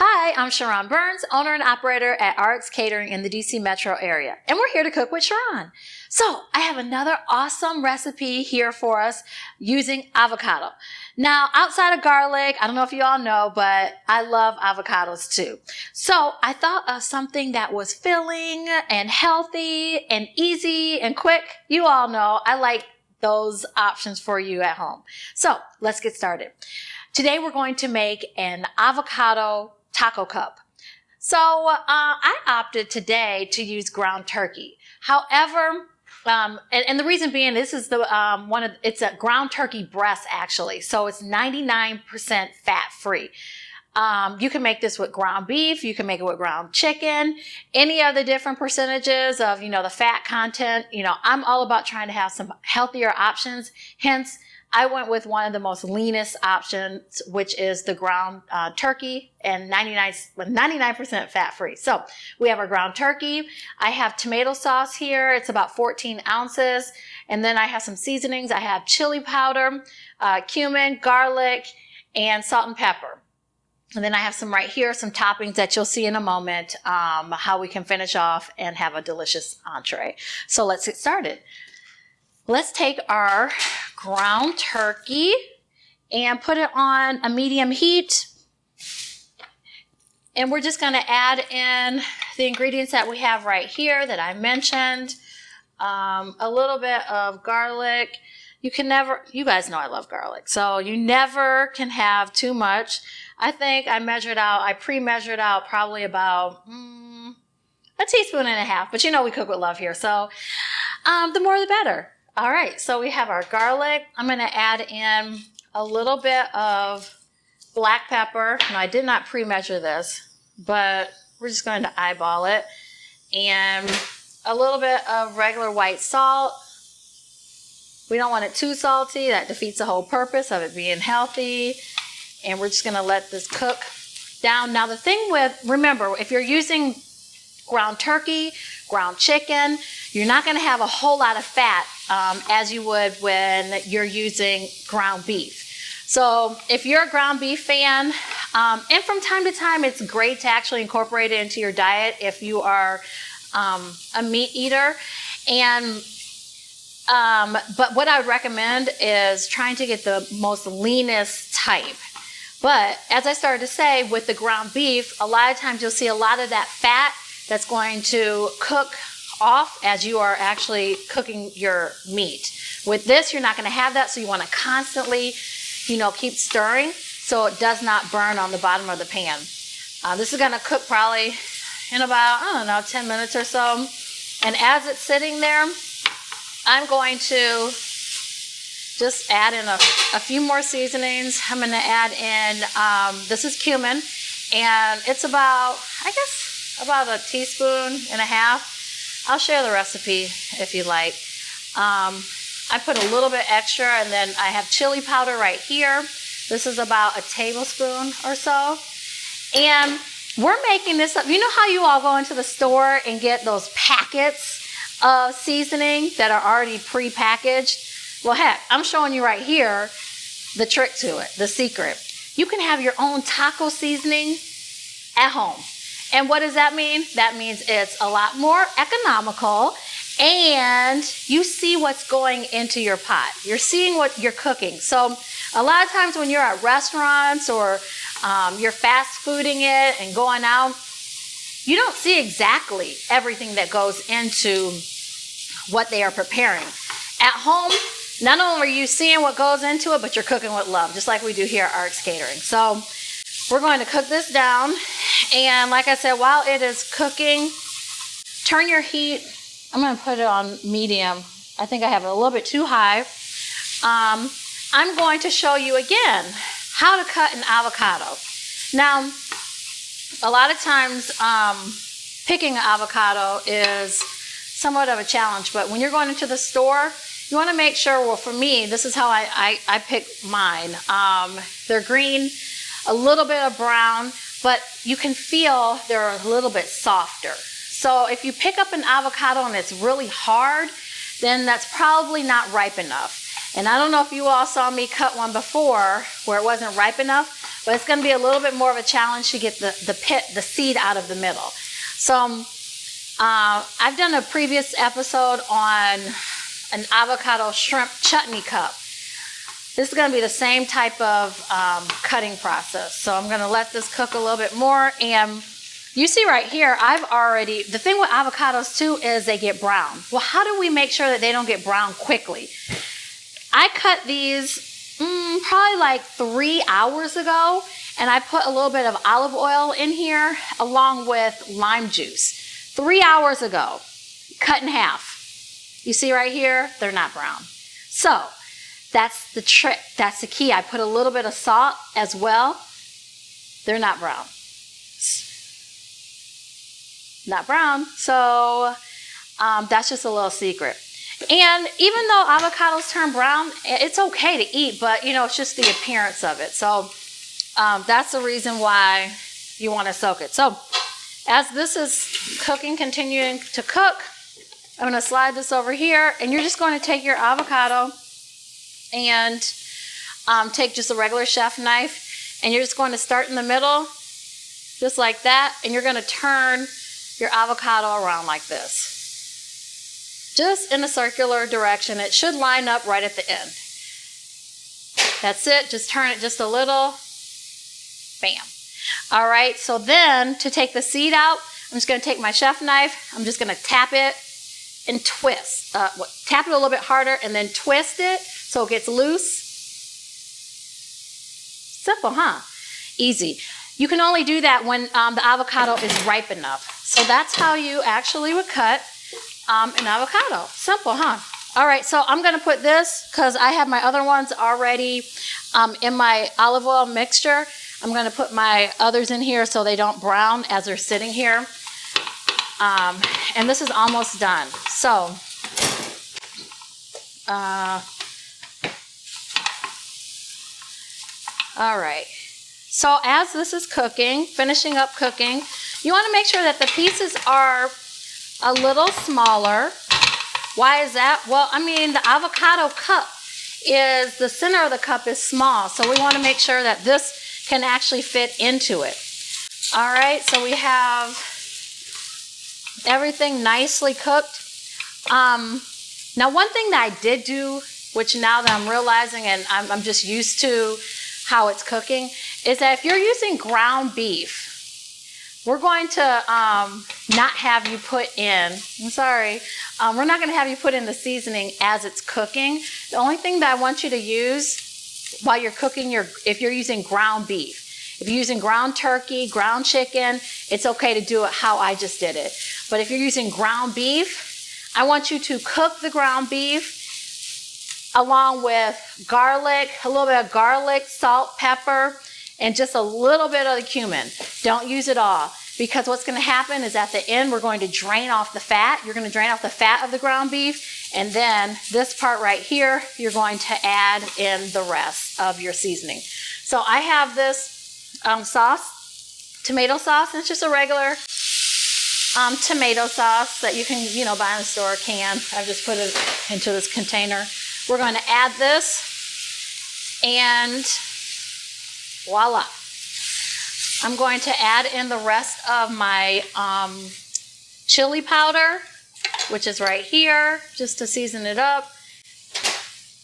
Hi, I'm Sharon Burns, owner and operator at RX Catering in the DC metro area, and we're here to cook with Sharon. So I have another awesome recipe here for us using avocado. Now, outside of garlic, I don't know if you all know, but I love avocados too. So I thought of something that was filling and healthy and easy and quick. You all know I like those options for you at home. So let's get started. Today we're going to make an avocado taco cup. So I opted today to use ground turkey. However, and the reason being, this is the it's a ground turkey breast actually. So it's 99% fat free. You can make this with ground beef. You can make it with ground chicken, any other different percentages of, the fat content. I'm all about trying to have some healthier options. Hence, I went with one of the most leanest options, which is the ground turkey and 99% fat free. So we have our ground turkey. I have tomato sauce here. It's about 14 ounces. And then I have some seasonings. I have chili powder, cumin, garlic, and salt and pepper. And then I have some right here, some toppings that you'll see in a moment, how we can finish off and have a delicious entree. So let's get started. Let's take our ground turkey and put it on a medium heat. And we're just going to add in the ingredients that we have right here that I mentioned. A little bit of garlic. You guys know I love garlic, so you never can have too much. I think I pre-measured out probably about a teaspoon and a half, but we cook with love here, so the more the better. All right, so we have our garlic. I'm going to add in a little bit of black pepper. Now, I did not pre-measure this, but we're just going to eyeball it. And a little bit of regular white salt. We don't want it too salty. That defeats the whole purpose of it being healthy. And we're just going to let this cook down. Now, the thing remember, if you're using ground turkey, ground chicken, you're not going to have a whole lot of fat as you would when you're using ground beef. So if you're a ground beef fan, and from time to time it's great to actually incorporate it into your diet if you are a meat eater. But what I would recommend is trying to get the most leanest type. But as I started to say, with the ground beef, a lot of times you'll see a lot of that fat that's going to cook off as you are actually cooking your meat. With this, you're not going to have that, so you want to constantly, keep stirring so it does not burn on the bottom of the pan. This is going to cook probably in about, 10 minutes or so. And as it's sitting there, I'm going to just add in a few more seasonings. I'm going to add in, this is cumin, and it's about a teaspoon and a half. I'll share the recipe if you like. I put a little bit extra, and then I have chili powder right here. This is about a tablespoon or so. And we're making this up. You know how you all go into the store and get those packets of seasoning that are already pre-packaged? Well, heck, I'm showing you right here the trick to it, the secret. You can have your own taco seasoning at home. And what does that mean? That means it's a lot more economical, and you see what's going into your pot. You're seeing what you're cooking. So a lot of times when you're at restaurants or you're fast fooding it and going out, you don't see exactly everything that goes into what they are preparing. At home, not only are you seeing what goes into it, but you're cooking with love, just like we do here at RX Catering. So we're going to cook this down. And like I said, while it is cooking, turn your heat. I'm going to put it on medium. I think I have it a little bit too high. I'm going to show you again how to cut an avocado. Now, a lot of times picking an avocado is somewhat of a challenge, but when you're going into the store, you want to make sure, well, for me, this is how I pick mine. They're green, a little bit of brown, but you can feel they're a little bit softer. So if you pick up an avocado and it's really hard, then that's probably not ripe enough. And I don't know if you all saw me cut one before where it wasn't ripe enough, but it's going to be a little bit more of a challenge to get the seed out of the middle. So I've done a previous episode on an avocado shrimp chutney cup. This is going to be the same type of cutting process. So I'm going to let this cook a little bit more. And you see right here, the thing with avocados too is they get brown. Well, how do we make sure that they don't get brown quickly? I cut these probably like 3 hours ago, and I put a little bit of olive oil in here along with lime juice. 3 hours ago, cut in half. You see right here, they're not brown. So that's the trick, that's the key. I put a little bit of salt as well. They're not brown. Not brown, so that's just a little secret. And even though avocados turn brown, it's okay to eat, but you know, it's just the appearance of it. So that's the reason why you want to soak it. So as this is cooking, continuing to cook, I'm going to slide this over here, and you're just going to take your avocado and take just a regular chef knife, and you're just going to start in the middle, just like that, and you're going to turn your avocado around like this. Just in a circular direction. It should line up right at the end. That's it. Just turn it just a little. Bam. All right. So then to take the seed out, I'm just going to take my chef knife. I'm just going to tap it and twist. Tap it a little bit harder and then twist it so it gets loose. Simple, huh? Easy. You can only do that when the avocado is ripe enough. So that's how you actually would cut an avocado. Simple, huh? All right, so I'm going to put this, because I have my other ones already in my olive oil mixture. I'm going to put my others in here so they don't brown as they're sitting here. And this is almost done. So, all right. So as this is cooking, finishing up cooking, you want to make sure that the pieces are a little smaller. Why is that? Well, I mean, the avocado cup is, the center of the cup is small. So we want to make sure that this can actually fit into it. All right, so we have everything nicely cooked. Now, one thing that I did do, which now that I'm realizing and I'm just used to how it's cooking, is that if you're using ground beef, we're going to not have you put in, I'm sorry, we're not going to have you put in the seasoning as it's cooking. The only thing that I want you to use while you're cooking if you're using ground beef, if you're using ground turkey, ground chicken, it's okay to do it how I just did it. But if you're using ground beef, I want you to cook the ground beef along with garlic, a little bit of garlic, salt, pepper, and just a little bit of the cumin. Don't use it all, because what's going to happen is at the end we're going to drain off the fat. You're going to drain off the fat of the ground beef, and then this part right here, you're going to add in the rest of your seasoning. So I have this sauce, tomato sauce, and it's just a regular tomato sauce that you can, buy in the store, can. I've just put it into this container. We're going to add this, and voila. I'm going to add in the rest of my chili powder, which is right here, just to season it up.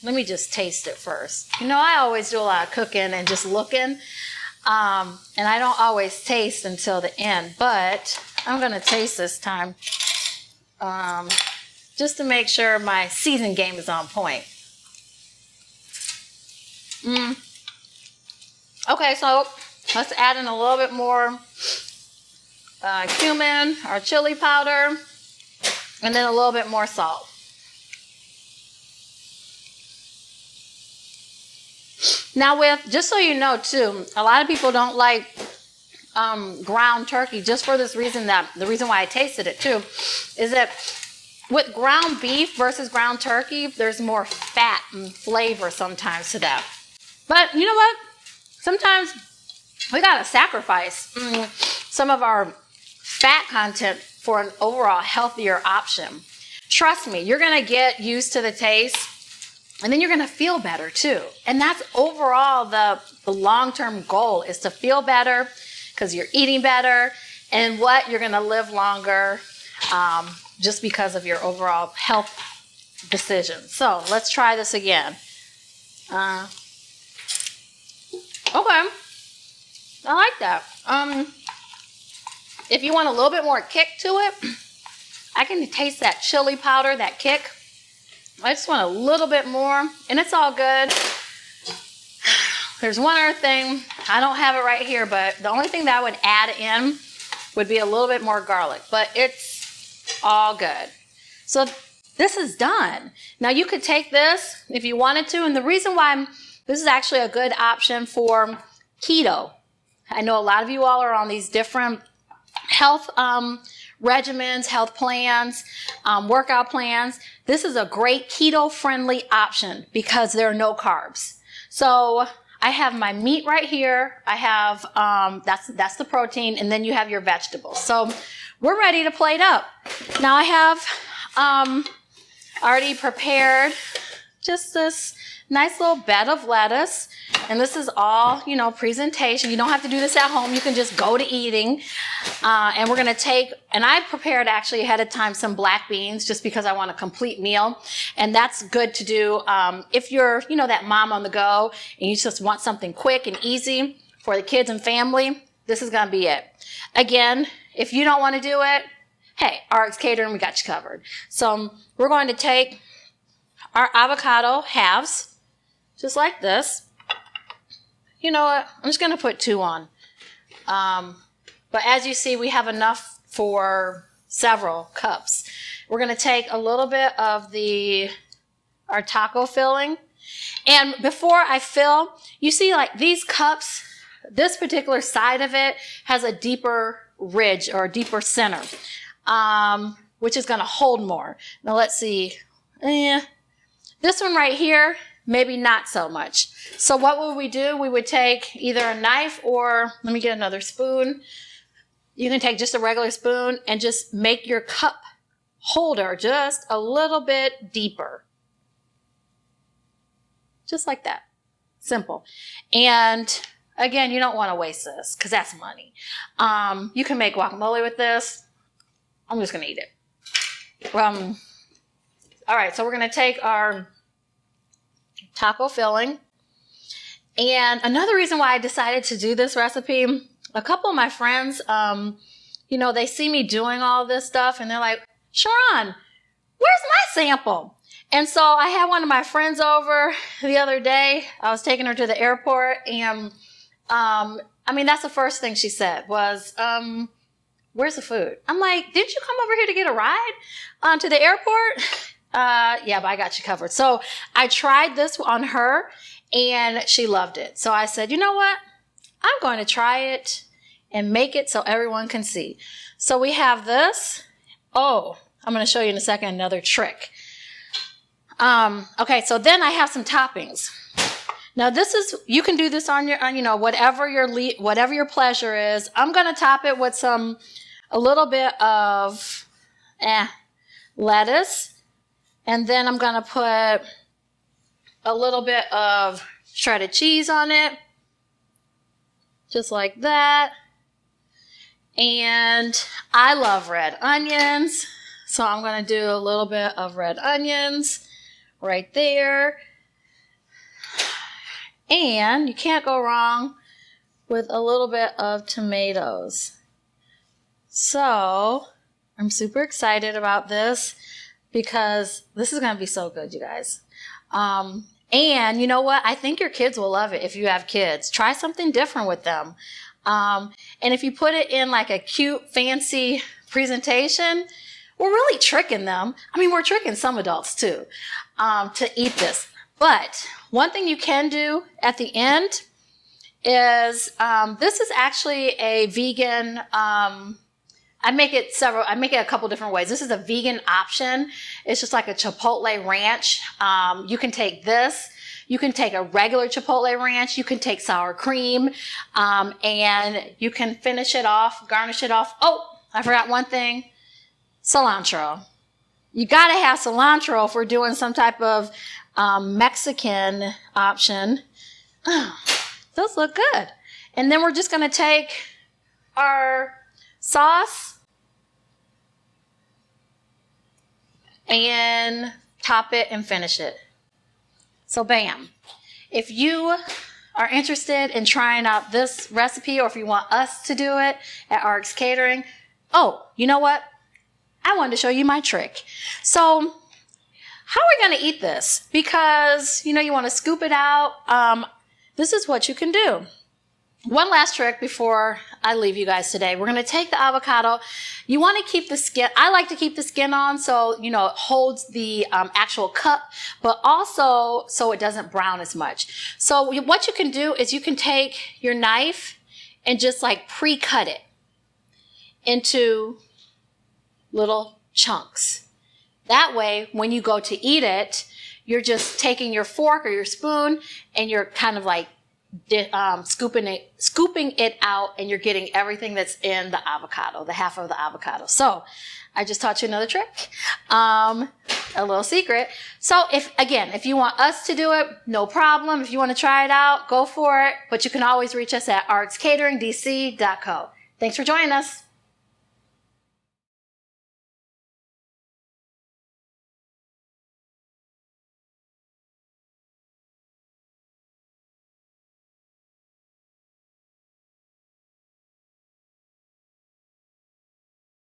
Let me just taste it first. I always do a lot of cooking and just looking, and I don't always taste until the end, but I'm going to taste this time just to make sure my seasoning game is on point. Okay, so let's add in a little bit more cumin or chili powder, and then a little bit more salt. Now just so you know too, a lot of people don't like ground turkey just for this reason, that the reason why I tasted it too, is that with ground beef versus ground turkey, there's more fat and flavor sometimes to that. But you know what? Sometimes we gotta sacrifice some of our fat content for an overall healthier option. Trust me, you're gonna get used to the taste And then you're going to feel better too. And that's overall the long-term goal, is to feel better because you're eating better, and what you're going to live longer just because of your overall health decisions. So let's try this again. Okay. I like that. If you want a little bit more kick to it, I can taste that chili powder, that kick. I just want a little bit more, and it's all good. There's one other thing. I don't have it right here, but the only thing that I would add in would be a little bit more garlic, but it's all good. So this is done. Now you could take this if you wanted to, and the reason why this is actually a good option for keto. I know a lot of you all are on these different health regimens, health plans, workout plans. This is a great keto-friendly option because there are no carbs. So I have my meat right here. I have, that's the protein, and then you have your vegetables. So we're ready to plate up. Now I have already prepared just this nice little bed of lettuce. And this is all, presentation. You don't have to do this at home. You can just go to eating. And we're going to take, and I prepared actually ahead of time some black beans just because I want a complete meal. And that's good to do if you're, that mom on the go and you just want something quick and easy for the kids and family. This is going to be it. Again, if you don't want to do it, hey, RX Catering, we got you covered. So we're going to take our avocado halves, just like this. You know what? I'm just going to put 2 on. But as you see, we have enough for several cups. We're going to take a little bit of our taco filling. And before I fill, you see like these cups, this particular side of it has a deeper ridge or a deeper center, which is going to hold more. Now let's see. This one right here, maybe not so much. So what would we do? We would take either a knife or, let me get another spoon. You can take just a regular spoon and just make your cup holder just a little bit deeper. Just like that. Simple. And again, you don't want to waste this because that's money. You can make guacamole with this. I'm just going to eat it. All right, so we're going to take our taco filling. And another reason why I decided to do this recipe, a couple of my friends, they see me doing all this stuff and they're like, Sharon, where's my sample? And so I had one of my friends over the other day. I was taking her to the airport and, that's the first thing she said was, where's the food? I'm like, didn't you come over here to get a ride to the airport? Yeah, but I got you covered. So I tried this on her and she loved it. So I said, you know what? I'm going to try it and make it so everyone can see. So we have this. Oh, I'm going to show you in a second another trick. Okay, so then I have some toppings. Now you can do this on your, whatever your pleasure is. I'm going to top it with a little bit of lettuce. And then I'm going to put a little bit of shredded cheese on it. Just like that. And I love red onions. So I'm going to do a little bit of red onions right there. And you can't go wrong with a little bit of tomatoes. So I'm super excited about this because this is going to be so good, you guys. And you know what? I think your kids will love it if you have kids. Try something different with them. And if you put it in like a cute, fancy presentation, we're really tricking them. We're tricking some adults too, to eat this. But one thing you can do at the end is, this is actually a vegan, I make it a couple different ways. This is a vegan option. It's just like a Chipotle ranch. You can take this. You can take a regular Chipotle ranch. You can take sour cream. And you can garnish it off. Oh, I forgot one thing. Cilantro. You got to have cilantro if we're doing some type of Mexican option. Oh, those look good. And then we're just going to take our sauce and top it and finish it. So bam. If you are interested in trying out this recipe, or if you want us to do it at RX Catering, oh, you know what? I wanted to show you my trick. So how are we going to eat this? Because, you know, you want to scoop it out. This is what you can do. One last trick before I leave you guys today. We're going to take the avocado. You want to keep the skin. I like to keep the skin on so, you know, it holds the actual cup, but also so it doesn't brown as much. So what you can do is you can take your knife and just like pre-cut it into little chunks. That way, when you go to eat it, you're just taking your fork or your spoon and you're kind of like scooping it out, and you're getting everything that's in the avocado, the half of the avocado. So I just taught you another trick, a little secret. So if you want us to do it, no problem. If you want to try it out, go for it. But you can always reach us at rxcateringdc.co. Thanks for joining us.